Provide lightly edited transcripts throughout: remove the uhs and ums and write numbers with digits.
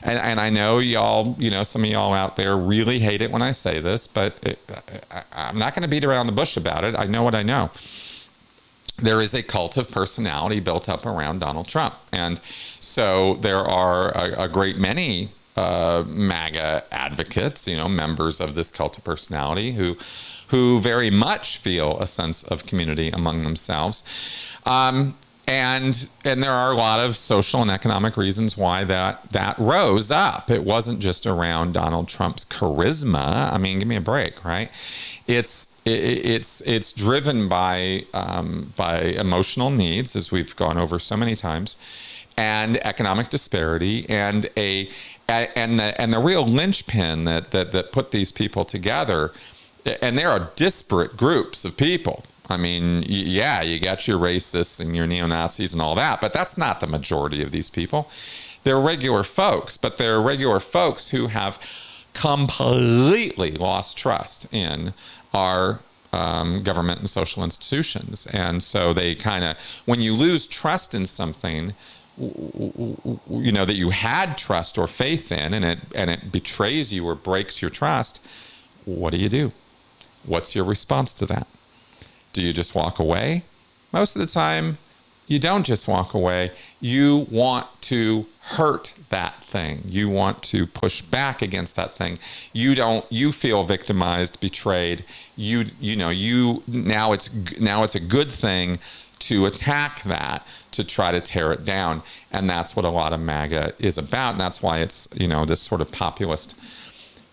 and I know y'all, some of y'all out there really hate it when I say this, but I'm not going to beat around the bush about it. I know what I know. There is a cult of personality built up around Donald Trump. And so there are a great many MAGA advocates, members of this cult of personality who very much feel a sense of community among themselves. And there are a lot of social and economic reasons why that rose up. It wasn't just around Donald Trump's charisma. I mean, give me a break, right? It's driven by emotional needs, as we've gone over so many times, and economic disparity, and the real linchpin that put these people together. And there are disparate groups of people. I mean, yeah, you got your racists and your neo-Nazis and all that, but that's not the majority of these people. They're regular folks, but they're regular folks who have completely lost trust in our government and social institutions. And so they when you lose trust in something, that you had trust or faith in, and it betrays you or breaks your trust, what do? What's your response to that? Do you just walk away? Most of the time, you don't just walk away. You want to hurt that thing. You want to push back against that thing. You feel victimized, betrayed. Now it's a good thing to attack that, to try to tear it down. And that's what a lot of MAGA is about. And that's why it's, this sort of populist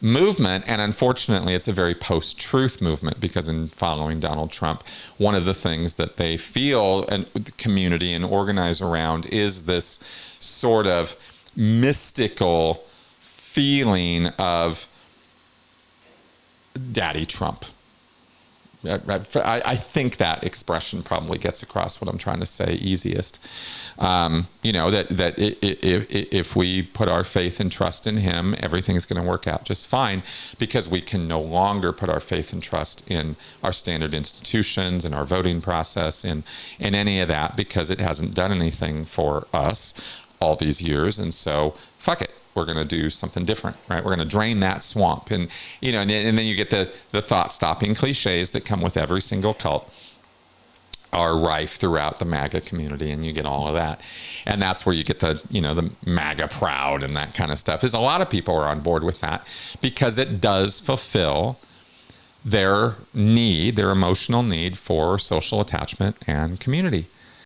movement. And unfortunately, it's a very post-truth movement, because in following Donald Trump, one of the things that they feel and the community and organize around is this sort of mystical feeling of Daddy Trump. I think that expression probably gets across what I'm trying to say easiest. That if we put our faith and trust in him, everything's going to work out just fine, because we can no longer put our faith and trust in our standard institutions and our voting process and any of that, because it hasn't done anything for us all these years. And so, fuck it. We're going to do something different, right? We're going to drain that swamp. And, and then you get the thought-stopping cliches that come with every single cult are rife throughout the MAGA community, and you get all of that. And that's where you get the MAGA proud and that kind of stuff, is a lot of people are on board with that, because it does fulfill their emotional need for social attachment and community.